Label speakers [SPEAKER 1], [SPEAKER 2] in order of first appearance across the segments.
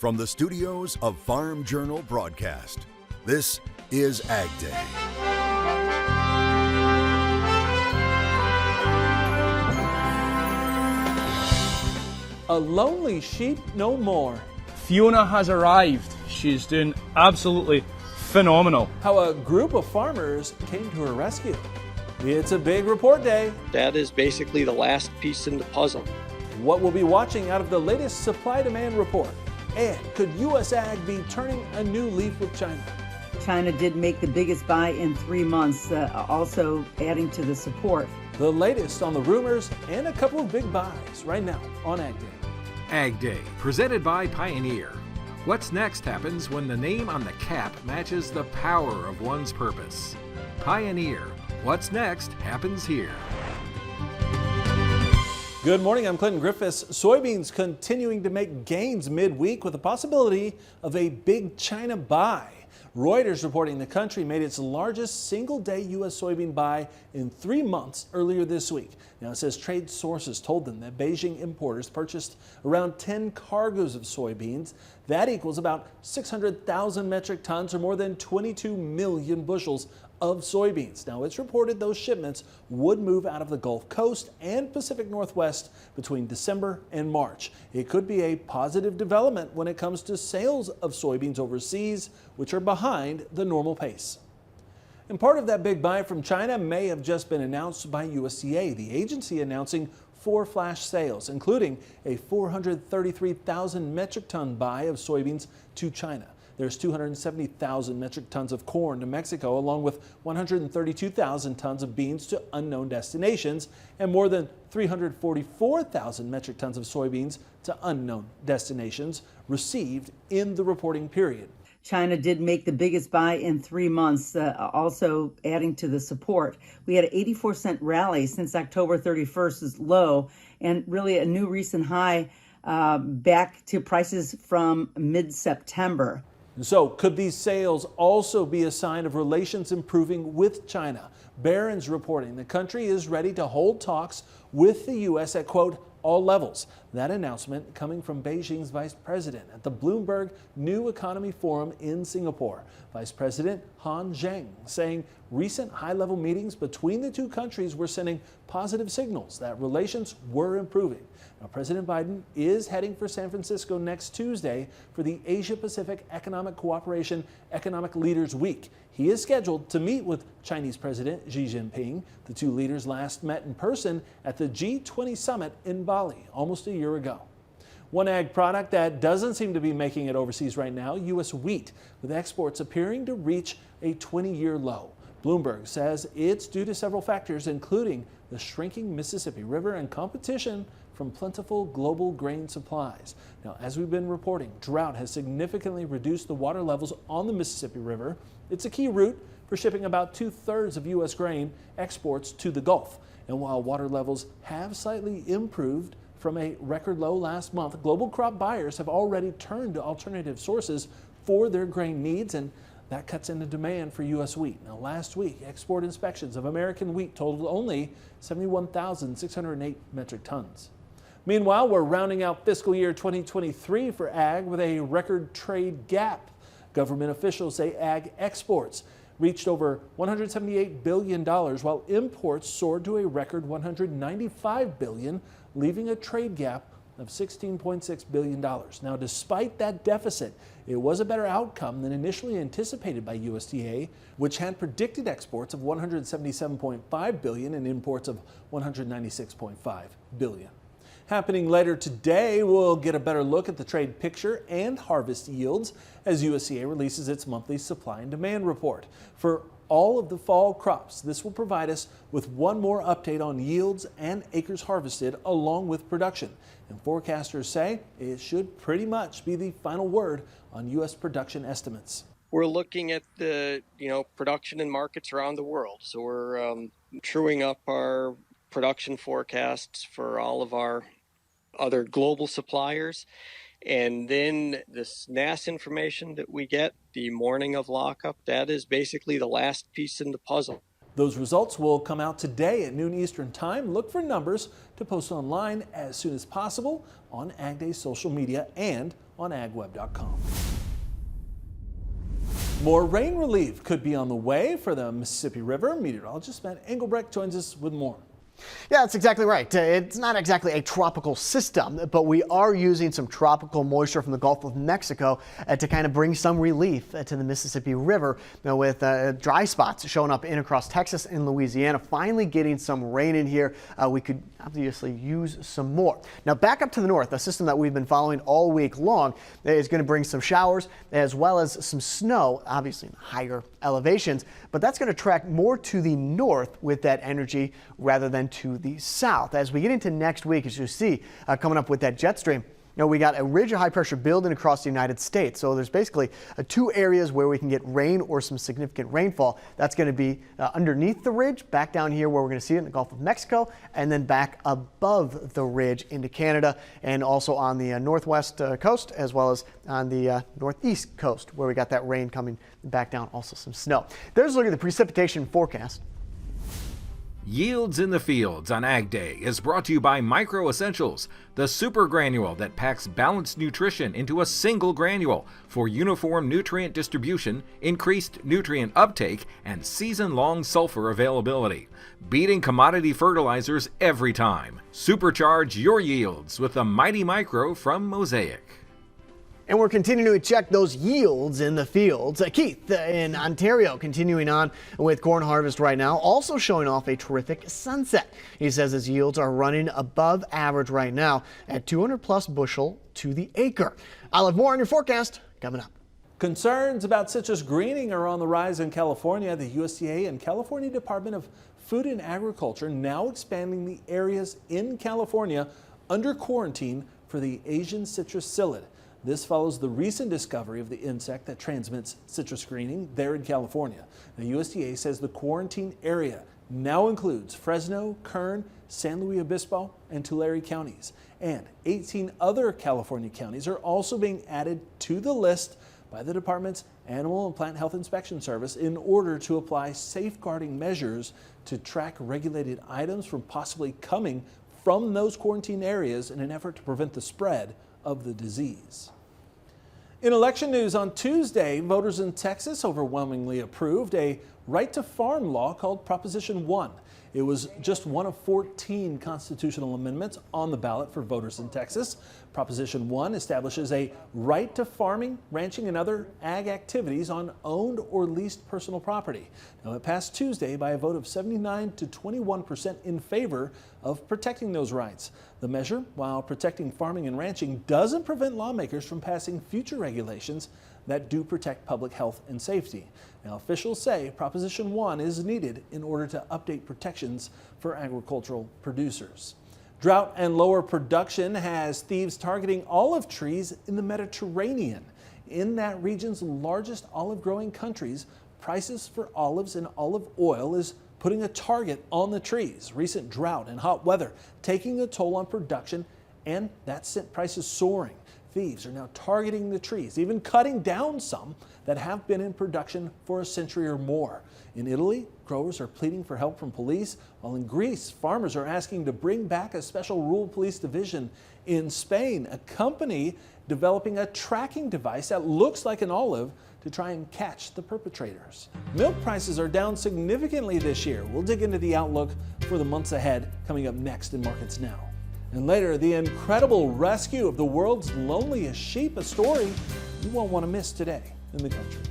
[SPEAKER 1] From the studios of Farm Journal Broadcast, this is AgDay.
[SPEAKER 2] A lonely sheep no more.
[SPEAKER 3] Fiona has arrived. She's doing absolutely phenomenal.
[SPEAKER 2] How a group of farmers came to her rescue. It's a big report day.
[SPEAKER 4] That is basically the last piece in the puzzle.
[SPEAKER 2] What we'll be watching out of the latest supply-demand report. And could U.S. Ag be turning a new leaf with China?
[SPEAKER 5] China did make the biggest buy in 3 months, also adding to the support.
[SPEAKER 2] The latest on the rumors and a couple of big buys right now on AgDay.
[SPEAKER 6] AgDay, presented by Pioneer. What's next happens when the name on the cap matches the power of one's purpose. Pioneer. What's next happens here.
[SPEAKER 2] Good morning, I'm Clinton Griffiths. Soybeans continuing to make gains midweek with the possibility of a big China buy. Reuters reporting the country made its largest single-day U.S. soybean buy in 3 months earlier this week. Now, it says trade sources told them that Beijing importers purchased around 10 cargoes of soybeans. That equals about 600,000 metric tons, or more than 22 million bushels of soybeans. Now, it's reported those shipments would move out of the Gulf Coast and Pacific Northwest between December and March. It could be a positive development when it comes to sales of soybeans overseas, which are behind the normal pace. And part of that big buy from China may have just been announced by USDA, the agency announcing 4 flash sales, including a 433,000 metric ton buy of soybeans to China. There's 270,000 metric tons of corn to Mexico, along with 132,000 tons of beans to unknown destinations, and more than 344,000 metric tons of soybeans to unknown destinations received in the reporting period.
[SPEAKER 5] China did make the biggest buy in 3 months, also adding to the support. We had an 84-cent rally since October 31st's low, and really a new recent high back to prices from mid-September.
[SPEAKER 2] So could these sales also be a sign of relations improving with China? Barron's reporting the country is ready to hold talks with the U.S. at, quote, all levels. That announcement coming from Beijing's vice president at the Bloomberg New Economy Forum in Singapore. Vice President Han Zheng saying recent high-level meetings between the two countries were sending positive signals that relations were improving. Now, President Biden is heading for San Francisco next Tuesday for the Asia-Pacific Economic Cooperation Economic Leaders Week. He is scheduled to meet with Chinese President Xi Jinping. The two leaders last met in person at the G20 summit in Bali almost a year ago. One ag product that doesn't seem to be making it overseas right now, U.S. wheat, with exports appearing to reach a 20-year low. Bloomberg says it's due to several factors, including the shrinking Mississippi River and competition from plentiful global grain supplies. Now, as we've been reporting, drought has significantly reduced the water levels on the Mississippi River. It's a key route for shipping about 2/3 of U.S. grain exports to the Gulf. And while water levels have slightly improved from a record low last month, global crop buyers have already turned to alternative sources for their grain needs, and that cuts into demand for U.S. wheat. Now, last week, export inspections of American wheat totaled only 71,608 metric tons. Meanwhile, we're rounding out fiscal year 2023 for ag with a record trade gap. Government officials say ag exports reached over $178 billion, while imports soared to a record $195 billion, leaving a trade gap of $16.6 billion. Now, despite that deficit, it was a better outcome than initially anticipated by USDA, which had predicted exports of $177.5 billion and imports of $196.5 billion. Happening later today, we'll get a better look at the trade picture and harvest yields as USDA releases its monthly supply and demand report. For all of the fall crops, this will provide us with one more update on yields and acres harvested along with production. And forecasters say it should pretty much be the final word on U.S. production estimates.
[SPEAKER 4] We're looking at the production in markets around the world. So we're truing up our production forecasts for all of our other global suppliers. And then this NAS information that we get the morning of lockup, that is basically the last piece in the puzzle.
[SPEAKER 2] Those results will come out today at noon Eastern Time. Look for numbers to post online as soon as possible on AgDay's social media and on agweb.com. More rain relief could be on the way for the Mississippi River. Meteorologist Matt Engelbrecht joins us with more.
[SPEAKER 7] Yeah, that's exactly right. It's not exactly a tropical system, but we are using some tropical moisture from the Gulf of Mexico to kind of bring some relief to the Mississippi River, with dry spots showing up in across Texas and Louisiana. Finally getting some rain in here. We could obviously use some more. Now back up to the north, a system that we've been following all week long is going to bring some showers as well as some snow, obviously in higher elevations, but that's going to track more to the north with that energy rather than to the south. As we get into next week, as you see coming up with that jet stream, we got a ridge of high pressure building across the United States. So there's basically two areas where we can get rain or some significant rainfall. That's going to be underneath the ridge, back down here where we're going to see it in the Gulf of Mexico, and then back above the ridge into Canada, and also on the northwest coast, as well as on the northeast coast where we got that rain coming back down, also some snow. There's a look at the precipitation forecast.
[SPEAKER 6] Yields in the Fields on AgDay is brought to you by Micro Essentials, the super granule that packs balanced nutrition into a single granule for uniform nutrient distribution, increased nutrient uptake, and season-long sulfur availability. Beating commodity fertilizers every time. Supercharge your yields with the Mighty Micro from Mosaic.
[SPEAKER 7] And we're continuing to check those yields in the fields. Keith in Ontario continuing on with corn harvest right now, also showing off a terrific sunset. He says his yields are running above average right now at 200 plus bushel to the acre. I'll have more on your forecast coming up.
[SPEAKER 2] Concerns about citrus greening are on the rise in California. The USDA and California Department of Food and Agriculture now expanding the areas in California under quarantine for the Asian citrus psyllid. This follows the recent discovery of the insect that transmits citrus greening there in California. The USDA says the quarantine area now includes Fresno, Kern, San Luis Obispo, and Tulare counties. And 18 other California counties are also being added to the list by the department's Animal and Plant Health Inspection Service in order to apply safeguarding measures to track regulated items from possibly coming from those quarantine areas in an effort to prevent the spread of the disease. In election news, on Tuesday, voters in Texas overwhelmingly approved a right to farm law called Proposition 1. It was just one of 14 constitutional amendments on the ballot for voters in Texas. Proposition 1 establishes a right to farming, ranching, and other ag activities on owned or leased personal property. Now, it passed Tuesday by a vote of 79 to 21% in favor of protecting those rights. The measure, while protecting farming and ranching, doesn't prevent lawmakers from passing future regulations that do protect public health and safety. Now, officials say Proposition 1 is needed in order to update protections for agricultural producers. Drought and lower production has thieves targeting olive trees in the Mediterranean. In that region's largest olive growing countries, prices for olives and olive oil is putting a target on the trees. Recent drought and hot weather taking a toll on production, and that sent prices soaring. Thieves are now targeting the trees, even cutting down some that have been in production for a century or more. In Italy, growers are pleading for help from police, while in Greece, farmers are asking to bring back a special rural police division. In Spain, a company developing a tracking device that looks like an olive to try and catch the perpetrators. Milk prices are down significantly this year. We'll dig into the outlook for the months ahead coming up next in Markets Now. And later, the incredible rescue of the world's loneliest sheep, a story you won't want to miss today in the country.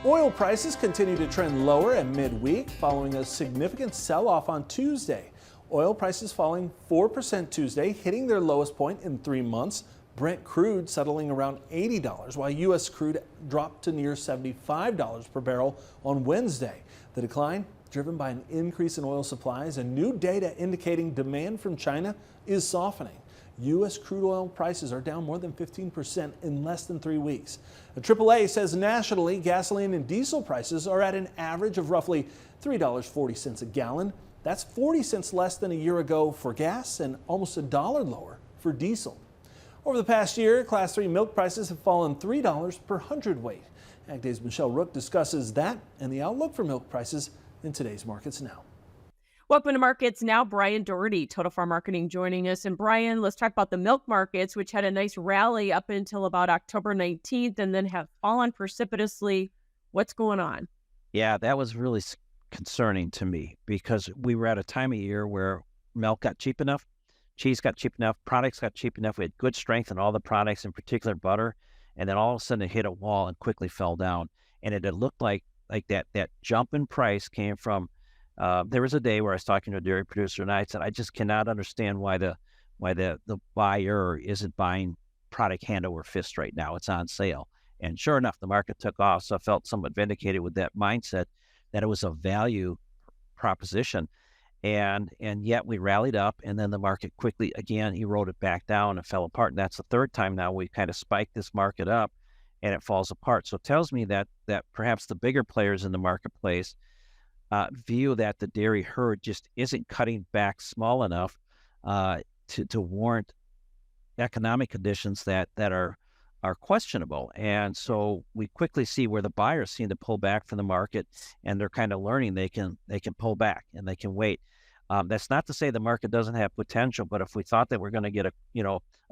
[SPEAKER 2] Oil prices continue to trend lower at midweek following a significant sell-off on Tuesday. Oil prices falling 4% Tuesday, hitting their lowest point in 3 months. Brent crude settling around $80, while U.S. crude dropped to near $75 per barrel on Wednesday. The decline driven by an increase in oil supplies and new data indicating demand from China is softening. U.S. crude oil prices are down more than 15% in less than 3 weeks. The AAA says nationally, gasoline and diesel prices are at an average of roughly $3.40 a gallon. That's 40 cents less than a year ago for gas and almost $1 lower for diesel. Over the past year, Class 3 milk prices have fallen $3 per hundredweight. AgDay's Michelle Rook discusses that and the outlook for milk prices in today's Markets Now.
[SPEAKER 8] Welcome to Markets Now. Brian Doherty, Total Farm Marketing, joining us. And Brian, let's talk about the milk markets, which had a nice rally up until about October 19th and then have fallen precipitously. What's going on?
[SPEAKER 9] Yeah, that was really concerning to me because we were at a time of year where milk got cheap enough, cheese got cheap enough, products got cheap enough. We had good strength in all the products, in particular butter. And then all of a sudden it hit a wall and quickly fell down. And it had looked like that jump in price came from, there was a day where I was talking to a dairy producer and I said, I just cannot understand why the buyer isn't buying product hand over fist right now. It's on sale. And sure enough, the market took off. So I felt somewhat vindicated with that mindset that it was a value proposition. And yet we rallied up and then the market quickly, again, eroded back down and fell apart. And that's the third time now we've kind of spiked this market up and it falls apart. So it tells me that perhaps the bigger players in the marketplace view that the dairy herd just isn't cutting back small enough to warrant economic conditions that are questionable. And so we quickly see where the buyers seem to pull back from the market and they're kind of learning they can pull back and they can wait. That's not to say the market doesn't have potential, but if we thought that we're going to get a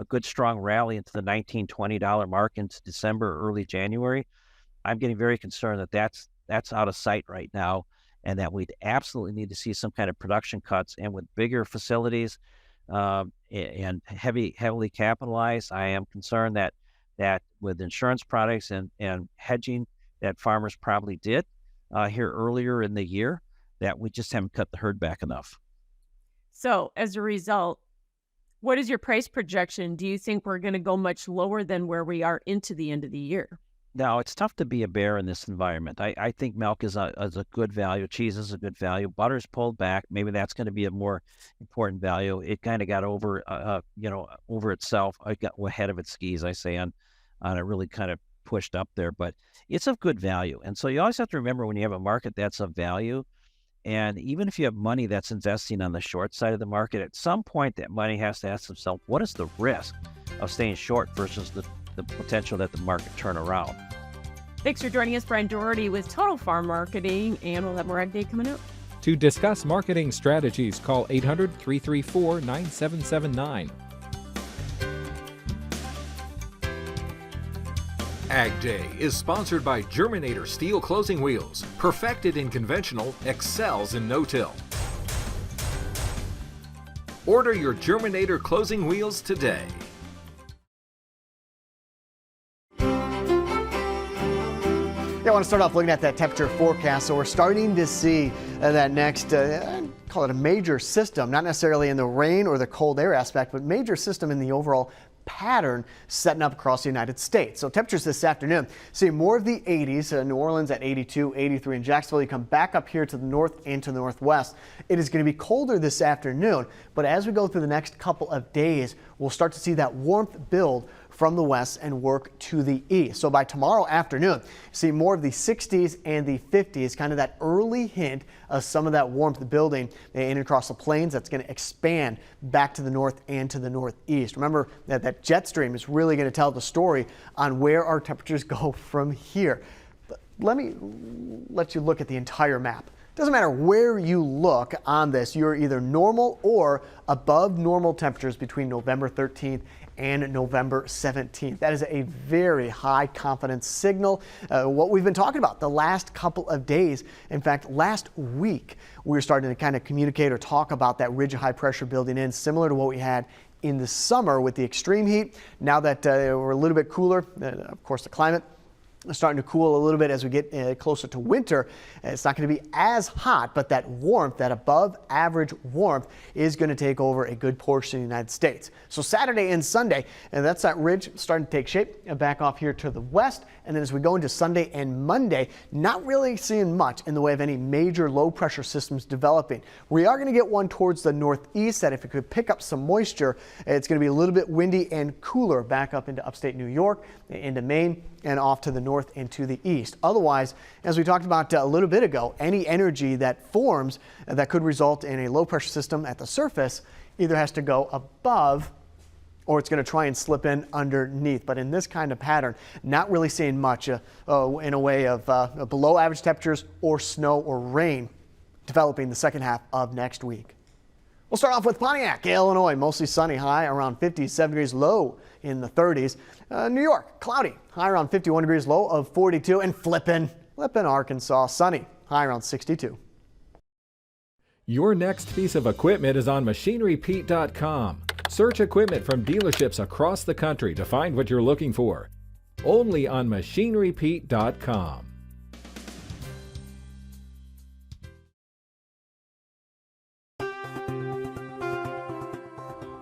[SPEAKER 9] good strong rally into the $19, $20 mark into December, early January, I'm getting very concerned that that's out of sight right now and that we'd absolutely need to see some kind of production cuts. And with bigger facilities and heavily capitalized, I am concerned that with insurance products and hedging that farmers probably did here earlier in the year, that we just haven't cut the herd back enough.
[SPEAKER 8] So as a result, what is your price projection? Do you think we're going to go much lower than where we are into the end of the year?
[SPEAKER 9] No, it's tough to be a bear in this environment. I think milk is a good value. Cheese is a good value. Butter's pulled back. Maybe that's going to be a more important value. It kind of got over itself. It got ahead of its skis, I say, on it really kind of pushed up there. But it's of good value. And so you always have to remember when you have a market that's of value, and even if you have money that's investing on the short side of the market, at some point that money has to ask itself, what is the risk of staying short versus the potential that the market turn around?
[SPEAKER 8] Thanks for joining us, Brian Doherty with Total Farm Marketing, and we'll have more AgDay coming up.
[SPEAKER 10] To discuss marketing strategies, call 800-334-9779.
[SPEAKER 6] AgDay is sponsored by Germinator Steel Closing Wheels. Perfected in conventional, excels in no-till. Order your Germinator Closing Wheels today.
[SPEAKER 7] I want to start off looking at that temperature forecast. So we're starting to see that next, call it a major system, not necessarily in the rain or the cold air aspect, but major system in the overall pattern setting up across the United States. So temperatures this afternoon, see more of the 80s, New Orleans at 82, 83 in Jacksonville. You come back up here to the north and to the northwest. It is going to be colder this afternoon, but as we go through the next couple of days, we'll start to see that warmth build from the west and work to the east. So by tomorrow afternoon, see more of the 60s and the 50s, kind of that early hint of some of that warmth building in across the plains. That's going to expand back to the north and to the northeast. Remember that jet stream is really going to tell the story on where our temperatures go from here. But let me let you look at the entire map. Doesn't matter where you look on this, you're either normal or above normal temperatures between November 13th and November 17th. That is a very high confidence signal. What we've been talking about the last couple of days. In fact, last week, we were starting to kind of communicate or talk about that ridge of high pressure building in, similar to what we had in the summer with the extreme heat. Now that we're a little bit cooler, of course, the climate starting to cool a little bit as we get closer to winter. It's not going to be as hot, but that warmth, that above average warmth, is going to take over a good portion of the United States. So Saturday and Sunday, and that's that ridge starting to take shape and back off here to the west. And then as we go into Sunday and Monday, not really seeing much in the way of any major low pressure systems developing. We are going to get one towards the northeast that if it could pick up some moisture, it's going to be a little bit windy and cooler back up into upstate New York, into Maine, and off to the north and to the east. Otherwise, as we talked about a little bit ago, any energy that forms that could result in a low pressure system at the surface either has to go above or it's going to try and slip in underneath. But in this kind of pattern, not really seeing much in a way of below average temperatures or snow or rain developing the second half of next week. We'll start off with Pontiac, Illinois. Mostly sunny, high around 57 degrees, low in the 30s. New York, cloudy, high around 51 degrees, low of 42. And Flippin, Arkansas, sunny, high around 62.
[SPEAKER 10] Your next piece of equipment is on MachineryPete.com. Search equipment from dealerships across the country to find what you're looking for. Only on MachineryPete.com.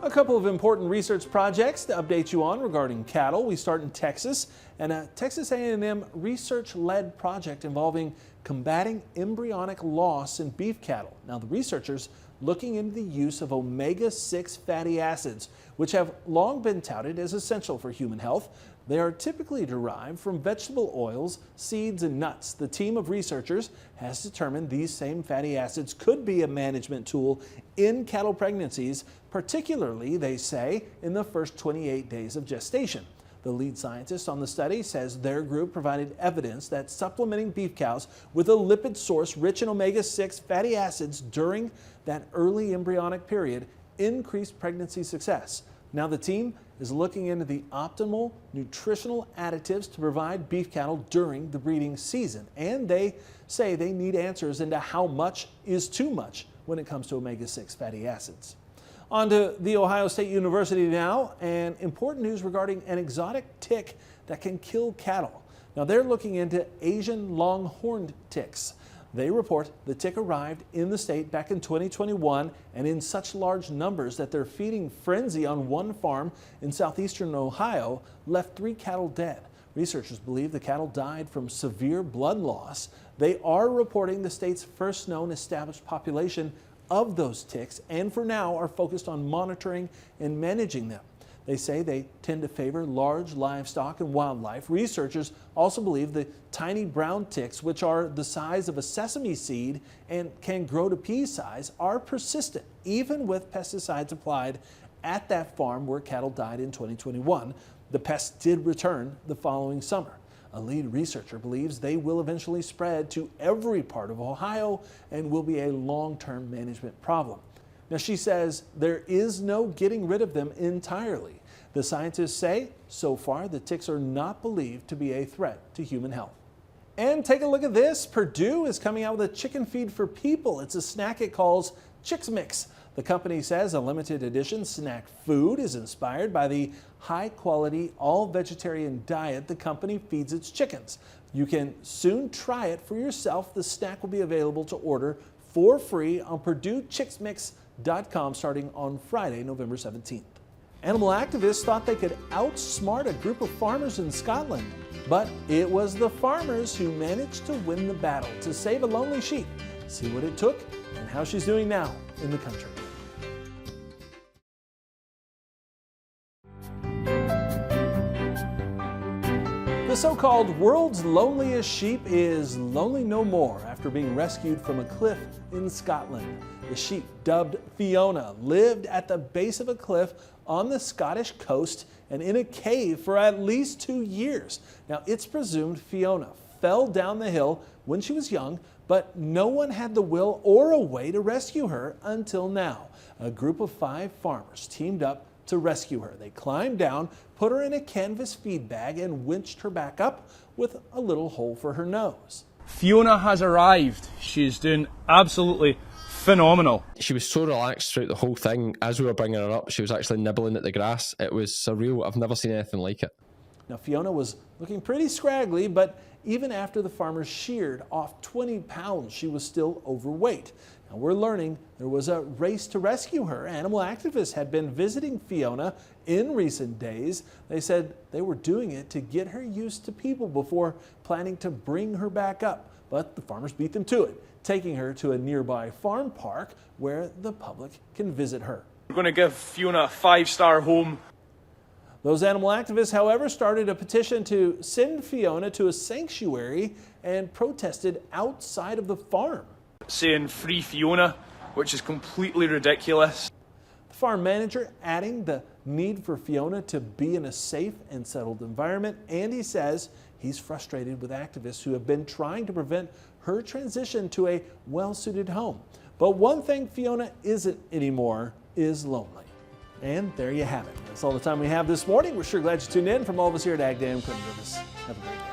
[SPEAKER 2] A couple of important research projects to update you on regarding cattle. We start in Texas, and a Texas A&M research-led project involving combating embryonic loss in beef cattle. Now, the researchers looking into the use of omega-6 fatty acids, which have long been touted as essential for human health. They are typically derived from vegetable oils, seeds, and nuts. The team of researchers has determined these same fatty acids could be a management tool in cattle pregnancies, particularly, they say, in the first 28 days of gestation. The lead scientist on the study says their group provided evidence that supplementing beef cows with a lipid source rich in omega-6 fatty acids during that early embryonic period increased pregnancy success. Now the team is looking into the optimal nutritional additives to provide beef cattle during the breeding season. And they say they need answers into how much is too much when it comes to omega-6 fatty acids. On to The Ohio State University now, and important news regarding an exotic tick that can kill cattle. Now they're looking into Asian longhorned ticks. They report the tick arrived in the state back in 2021 and in such large numbers that their feeding frenzy on one farm in southeastern Ohio left 3 cattle dead. Researchers believe the cattle died from severe blood loss. They are reporting the state's first known established population of those ticks, and for now are focused on monitoring and managing them. They say they tend to favor large livestock and wildlife. Researchers also believe the tiny brown ticks, which are the size of a sesame seed and can grow to pea size, are persistent even with pesticides applied at that farm where cattle died in 2021. The pests did return the following summer. A lead researcher believes they will eventually spread to every part of Ohio and will be a long-term management problem. Now, she says there is no getting rid of them entirely. The scientists say so far the ticks are not believed to be a threat to human health. And take a look at this. Purdue is coming out with a chicken feed for people. It's a snack it calls Chix Mix. The company says a limited edition snack food is inspired by the high-quality, all-vegetarian diet the company feeds its chickens. You can soon try it for yourself. The snack will be available to order for free on PurdueChixMix.com starting on Friday, November 17th. Animal activists thought they could outsmart a group of farmers in Scotland, but it was the farmers who managed to win the battle to save a lonely sheep. See what it took and how she's doing now in the country. The so-called world's loneliest sheep is lonely no more after being rescued from a cliff in Scotland. The sheep, dubbed Fiona, lived at the base of a cliff on the Scottish coast and in a cave for at least 2 years. Now, it's presumed Fiona fell down the hill when she was young, but no one had the will or a way to rescue her until now. A group of 5 farmers teamed up to rescue her. They climbed down, put her in a canvas feed bag, and winched her back up with a little hole for her nose.
[SPEAKER 3] Fiona has arrived. She's doing absolutely phenomenal.
[SPEAKER 11] She was so relaxed throughout the whole thing. As we were bringing her up, she was actually nibbling at the grass. It was surreal. I've never seen anything like it.
[SPEAKER 2] Now, Fiona was looking pretty scraggly, but even after the farmers sheared off 20 pounds, she was still overweight. Now, we're learning there was a race to rescue her. Animal activists had been visiting Fiona in recent days. They said they were doing it to get her used to people before planning to bring her back up. But the farmers beat them to it, taking her to a nearby farm park where the public can visit her.
[SPEAKER 3] We're going to give Fiona a 5-star home.
[SPEAKER 2] Those animal activists, however, started a petition to send Fiona to a sanctuary and protested outside of the farm,
[SPEAKER 3] saying free Fiona, which is completely ridiculous.
[SPEAKER 2] The farm manager adding the need for Fiona to be in a safe and settled environment, and he says he's frustrated with activists who have been trying to prevent her transition to a well-suited home. But one thing Fiona isn't anymore is lonely. And there you have it. That's all the time we have this morning. We're sure glad you tuned in. From all of us here at AgDay, I'm Quentin Griffiths. Have a great day.